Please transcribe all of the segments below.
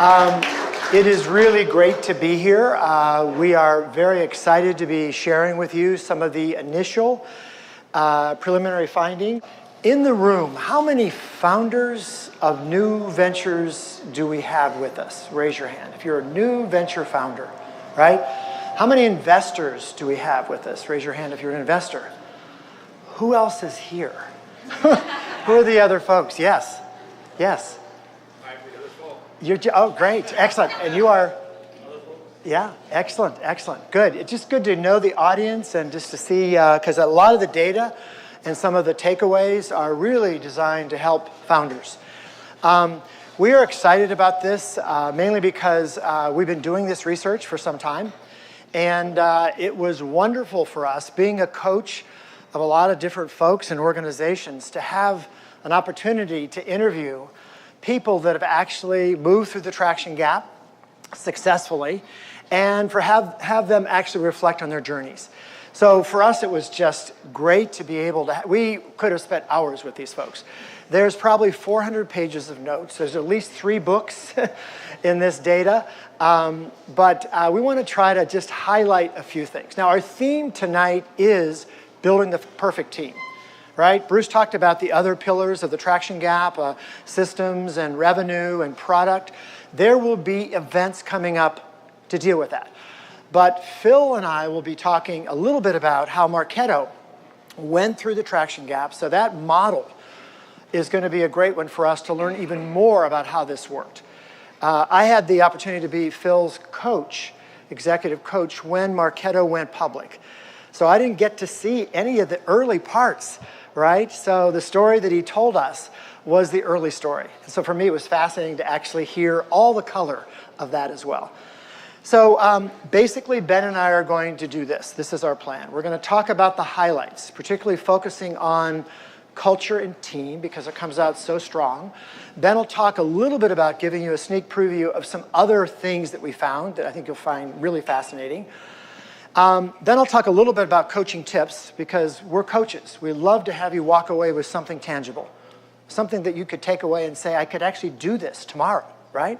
It is really great to be here. We are very excited to be sharing with you some of the initial preliminary finding. In the room, how many founders of new ventures do we have with us? Raise your hand if you're a new venture founder, right? How many investors do we have with us? Raise your hand if you're an investor. Who else is here? Who are the other folks? Yes. Yes. Oh, great. Excellent. And you are? Yeah, excellent, excellent. Good. It's just good to know the audience and just to see, because a lot of the data and some of the takeaways are really designed to help founders. We are excited about this, mainly because we've been doing this research for some time. And it was wonderful for us, being a coach of a lot of different folks and organizations, to have an opportunity to interview people that have actually moved through the traction gap successfully, and for have them actually reflect on their journeys. So for us, it was just great to be able to, we could have spent hours with these folks. There's probably 400 pages of notes. There's at least 3 books in this data. But we want to try to just highlight a few things. Now, our theme tonight is building the perfect team, right? Bruce talked about the other pillars of the traction gap, systems and revenue and product. There will be events coming up to deal with that. But Phil and I will be talking a little bit about how Marketo went through the traction gap. So that model is going to be a great one for us to learn even more about how this worked. I had the opportunity to be Phil's coach, executive coach, when Marketo went public. So I didn't get to see any of the early parts, right? So the story that he told us was the early story. So for me, it was fascinating to actually hear all the color of that as well. So basically, Ben and I are going to do this. This is our plan. We're going to talk about the highlights, particularly focusing on culture and team, because it comes out so strong. Ben will talk a little bit about giving you a sneak preview of some other things that we found that I think you'll find really fascinating. Then I'll talk a little bit about coaching tips, because we're coaches. We love to have you walk away with something tangible, something that you could take away and say, I could actually do this tomorrow, right?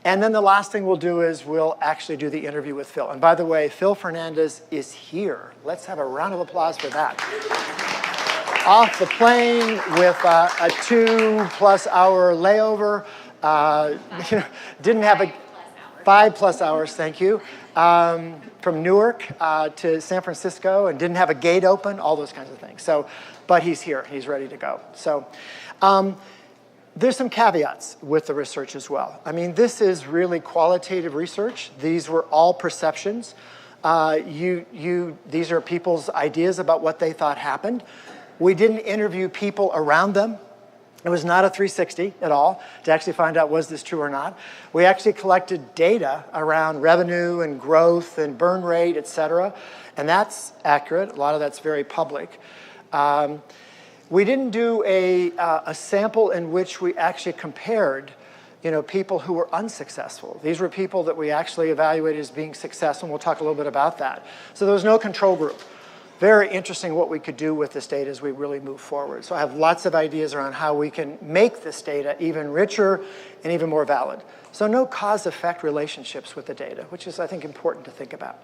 And then the last thing we'll do is we'll actually do the interview with Phil. And by the way, Phil Fernandez is here. Let's have a round of applause for that. Off the plane with a 2+ hour layover. Didn't have a 5+ hours, thank you. From Newark to San Francisco, and didn't have a gate open, all those kinds of things. So, but he's here, he's ready to go. So there's some caveats with the research as well. I mean, this is really qualitative research. These were all perceptions. These are people's ideas about what they thought happened. We didn't interview people around them. It was not a 360 at all to actually find out was this true or not. We actually collected data around revenue and growth and burn rate, et cetera, and that's accurate. A lot of that's very public. We didn't do a sample in which we actually compared, people who were unsuccessful. These were people that we actually evaluated as being successful, and we'll talk a little bit about that. So there was no control group. Very interesting what we could do with this data as we really move forward. So I have lots of ideas around how we can make this data even richer and even more valid. So no cause-effect relationships with the data, which is, I think, important to think about.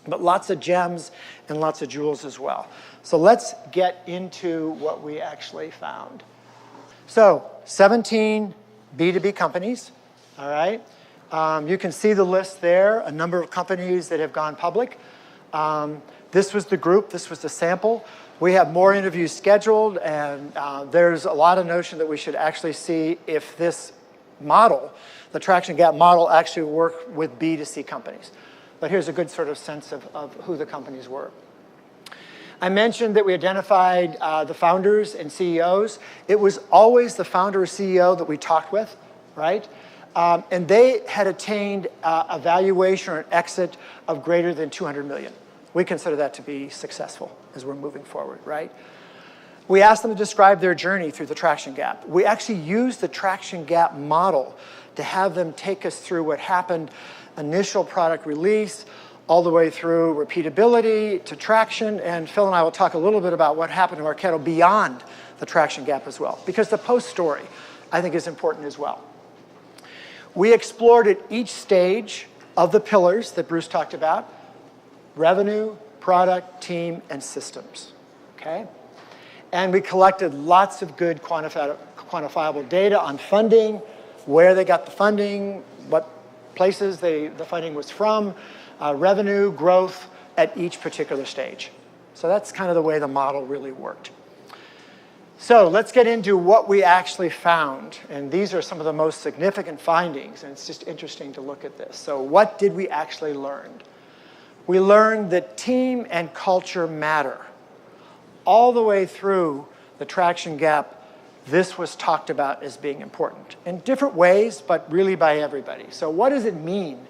But lots of gems and lots of jewels as well. So let's get into what we actually found. So 17 B2B companies, all right? You can see the list there, a number of companies that have gone public. This was the group, this was the sample. We have more interviews scheduled, and there's a lot of notion that we should actually see if this model, the traction gap model, actually work with B2C companies. But here's a good sort of sense of who the companies were. I mentioned that we identified the founders and CEOs. It was always the founder or CEO that we talked with, right? And they had attained a valuation or an exit of greater than 200 million. We consider that to be successful as we're moving forward, right? We asked them to describe their journey through the traction gap. We actually used the traction gap model to have them take us through what happened, initial product release, all the way through repeatability to traction, and Phil and I will talk a little bit about what happened to Marketo beyond the traction gap as well, because the post story, I think, is important as well. We explored at each stage of the pillars that Bruce talked about: revenue, product, team, and systems, okay? And we collected lots of good quantifiable data on funding, where they got the funding, what places the funding was from, revenue, growth at each particular stage. So that's kind of the way the model really worked. So let's get into what we actually found. And these are some of the most significant findings, and it's just interesting to look at this. So what did we actually learn? We learned that team and culture matter. All the way through the traction gap, this was talked about as being important in different ways, but really by everybody. So what does it mean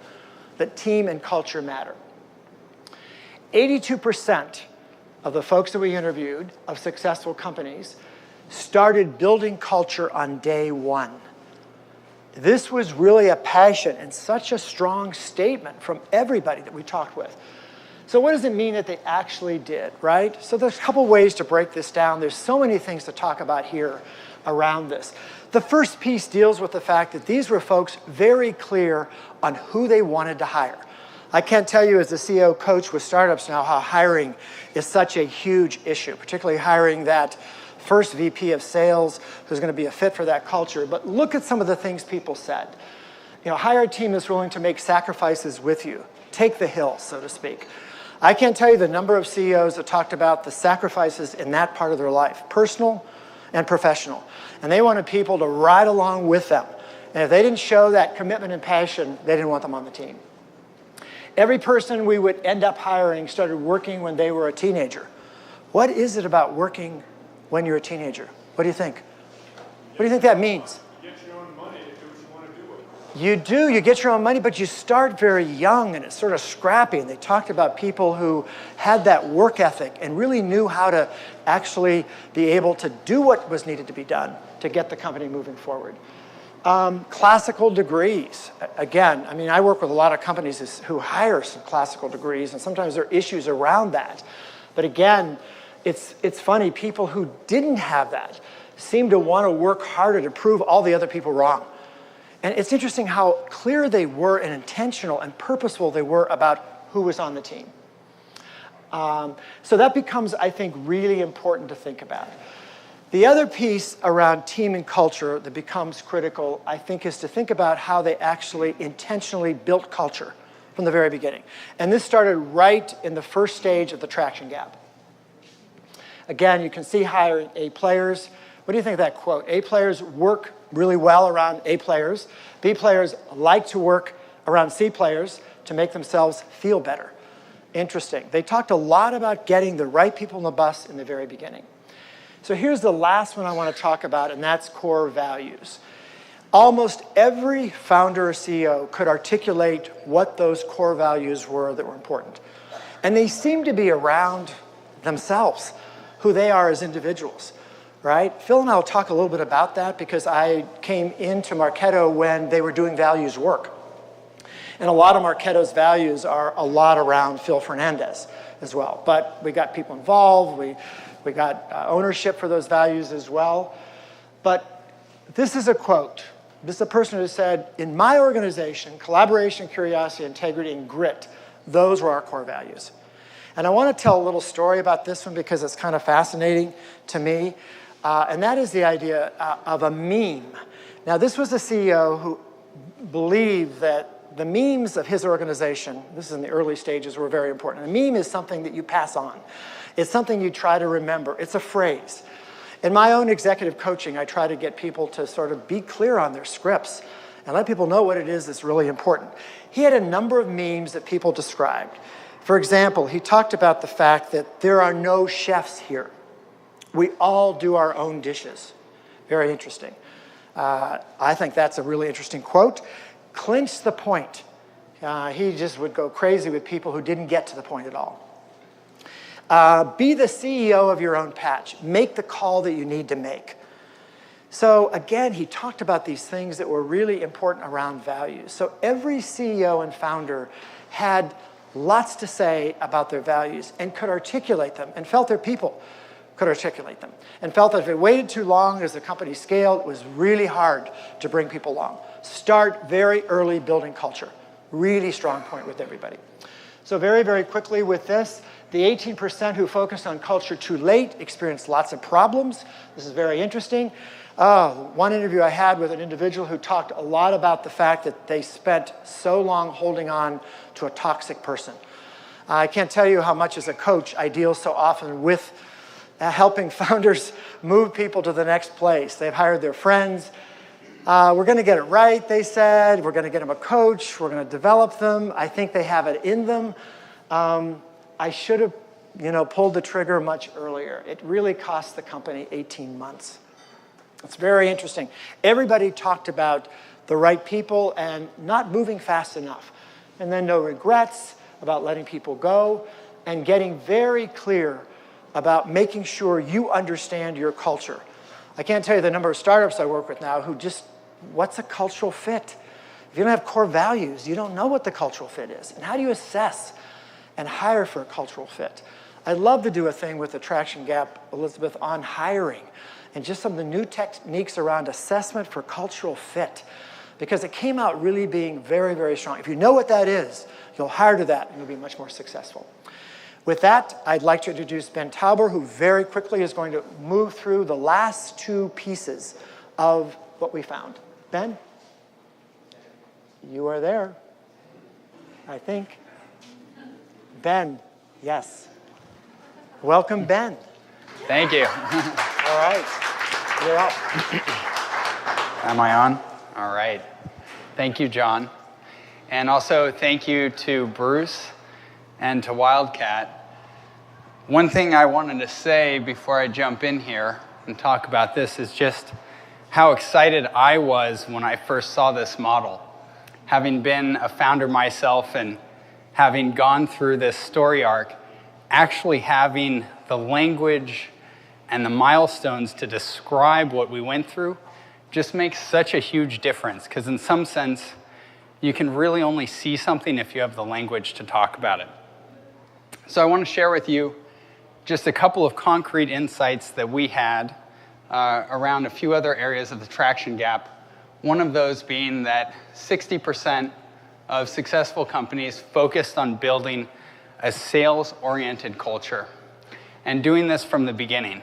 that team and culture matter? 82% of the folks that we interviewed of successful companies started building culture on day one. This was really a passion and such a strong statement from everybody that we talked with. So what does it mean that they actually did, right? So there's a couple ways to break this down. There's so many things to talk about here around this. The first piece deals with the fact that these were folks very clear on who they wanted to hire. I can't tell you as the CEO coach with startups now how hiring is such a huge issue, particularly hiring that first VP of sales who's going to be a fit for that culture. But look at some of the things people said. You know, hire a team that's willing to make sacrifices with you. Take the hill, so to speak. I can't tell you the number of CEOs that talked about the sacrifices in that part of their life, personal and professional. And they wanted people to ride along with them. And if they didn't show that commitment and passion, they didn't want them on the team. Every person we would end up hiring started working when they were a teenager. What is it about working when you're a teenager? What do you think? What do you think that means? You get your own money to do what you want to do with it. You do. You get your own money, but you start very young, and it's sort of scrappy. And they talked about people who had that work ethic and really knew how to actually be able to do what was needed to be done to get the company moving forward. Classical degrees. Again, I mean, I work with a lot of companies who hire some classical degrees, and sometimes there are issues around that. But again, it's funny, people who didn't have that seem to want to work harder to prove all the other people wrong. And it's interesting how clear they were and intentional and purposeful they were about who was on the team. So that becomes, I think, really important to think about. The other piece around team and culture that becomes critical, I think, is to think about how they actually intentionally built culture from the very beginning. And this started right in the first stage of the traction gap. Again, you can see hiring A players. What do you think of that quote? A players work really well around A players. B players like to work around C players to make themselves feel better. Interesting. They talked a lot about getting the right people on the bus in the very beginning. So here's the last one I want to talk about, and that's core values. Almost every founder or CEO could articulate what those core values were that were important. And they seem to be around themselves, who they are as individuals, right? Phil and I will talk a little bit about that because I came into Marketo when they were doing values work. And a lot of Marketo's values are a lot around Phil Fernandez as well. But we got people involved, we got ownership for those values as well. But this is a quote. This is a person who said, in my organization, collaboration, curiosity, integrity, and grit, those were our core values. And I want to tell a little story about this one because it's kind of fascinating to me. And that is the idea of a meme. Now, this was a CEO who believed that the memes of his organization, this is in the early stages, were very important. A meme is something that you pass on. It's something you try to remember. It's a phrase. In my own executive coaching, I try to get people to sort of be clear on their scripts and let people know what it is that's really important. He had a number of memes that people described. For example, he talked about the fact that there are no chefs here. We all do our own dishes. Very interesting. I think that's a really interesting quote. Clinch the point. He just would go crazy with people who didn't get to the point at all. Be the CEO of your own patch. Make the call that you need to make. So again, he talked about these things that were really important around values. So every CEO and founder had lots to say about their values and could articulate them and felt their people could articulate them, and felt that if it waited too long as the company scaled, it was really hard to bring people along. Start very early building culture. Really strong point with everybody. So very, very quickly with this, the 18% who focused on culture too late experienced lots of problems. This is very interesting. One interview I had with an individual who talked a lot about the fact that they spent so long holding on to a toxic person. I can't tell you how much as a coach I deal so often with helping founders move people to the next place. They've hired their friends. We're going to get it right, they said. We're going to get them a coach. We're going to develop them. I think they have it in them. I should have, pulled the trigger much earlier. It really cost the company 18 months. It's very interesting. Everybody talked about the right people and not moving fast enough. And then no regrets about letting people go and getting very clear about making sure you understand your culture. I can't tell you the number of startups I work with now who just, what's a cultural fit? If you don't have core values, you don't know what the cultural fit is. And how do you assess and hire for a cultural fit? I'd love to do a thing with Attraction Gap, Elizabeth, on hiring and just some of the new techniques around assessment for cultural fit, because it came out really being very, very strong. If you know what that is, you'll hire to that and you'll be much more successful. With that, I'd like to introduce Ben Tauber, who very quickly is going to move through the last two pieces of what we found. Ben, you are there, I think. Ben, yes. Welcome, Ben. Thank you. All right, you're up. Am I on? All right. Thank you, John. And also thank you to Bruce and to Wildcat. One thing I wanted to say before I jump in here and talk about this is just how excited I was when I first saw this model. Having been a founder myself and having gone through this story arc, actually having the language and the milestones to describe what we went through just makes such a huge difference, because in some sense, you can really only see something if you have the language to talk about it. So I want to share with you just a couple of concrete insights that we had around a few other areas of the traction gap. One of those being that 60% of successful companies focused on building a sales-oriented culture and doing this from the beginning.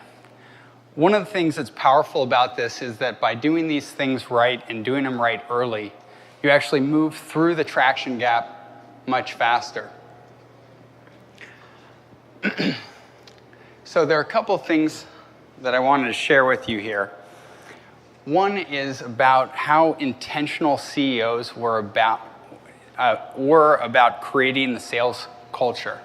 One of the things that's powerful about this is that by doing these things right and doing them right early, you actually move through the traction gap much faster. So there are a couple of things that I wanted to share with you here. One is about how intentional CEOs were about creating the sales culture.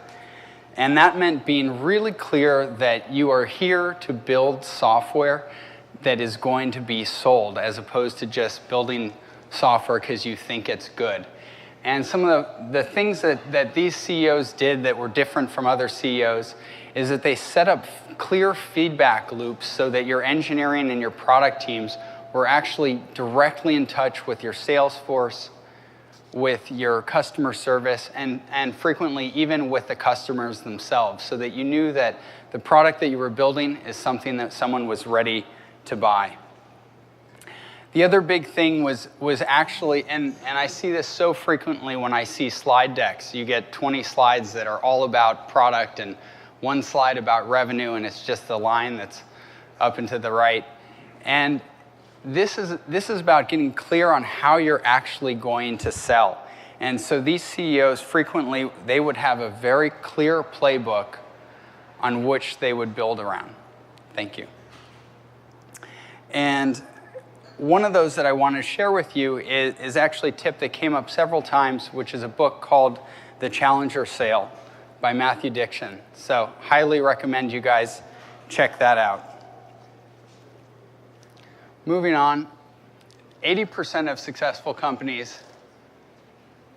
And that meant being really clear that you are here to build software that is going to be sold, as opposed to just building software because you think it's good. And some of the things that these CEOs did that were different from other CEOs is that they set up clear feedback loops so that your engineering and your product teams were actually directly in touch with your sales force, with your customer service, and frequently even with the customers themselves, so that you knew that the product that you were building is something that someone was ready to buy. The other big thing was actually, and I see this so frequently when I see slide decks. You get 20 slides that are all about product and one slide about revenue, and it's just the line that's up and to the right. And this is about getting clear on how you're actually going to sell. And so these CEOs frequently, they would have a very clear playbook on which they would build around. Thank you. And one of those that I want to share with you is actually a tip that came up several times, which is a book called The Challenger Sale by Matthew Dixon. So highly recommend you guys check that out. Moving on, 80% of successful companies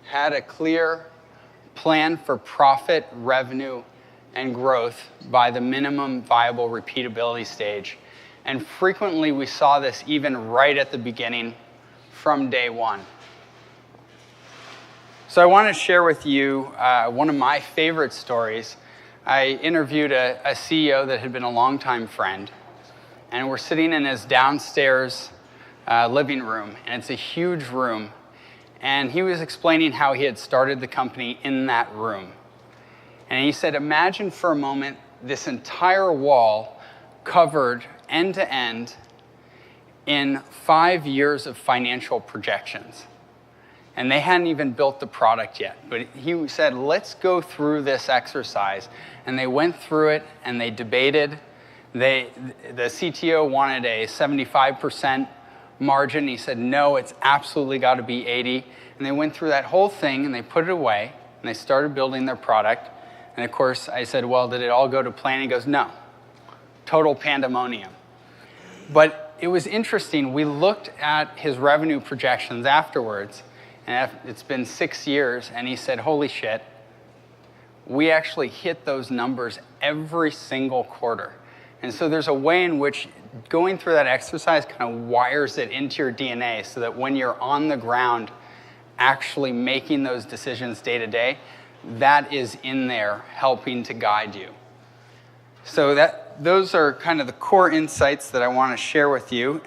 had a clear plan for profit, revenue, and growth by the minimum viable repeatability stage. And frequently we saw this even right at the beginning from day one. So I want to share with you one of my favorite stories. I interviewed a CEO that had been a longtime friend, and we're sitting in his downstairs living room, and it's a huge room, and he was explaining how he had started the company in that room. And he said, imagine for a moment this entire wall covered end to end in 5 years of financial projections. And they hadn't even built the product yet. But he said, let's go through this exercise. And they went through it and they debated. The CTO wanted a 75% margin. He said, no, it's absolutely got to be 80. And they went through that whole thing and they put it away and they started building their product. And of course, I said, well, did it all go to plan? He goes, no, total pandemonium. But it was interesting. We looked at his revenue projections afterwards, and it's been 6 years, and he said, holy shit, we actually hit those numbers every single quarter. And so there's a way in which going through that exercise kind of wires it into your DNA so that when you're on the ground actually making those decisions day to day, that is in there helping to guide you. So those are kind of the core insights that I want to share with you.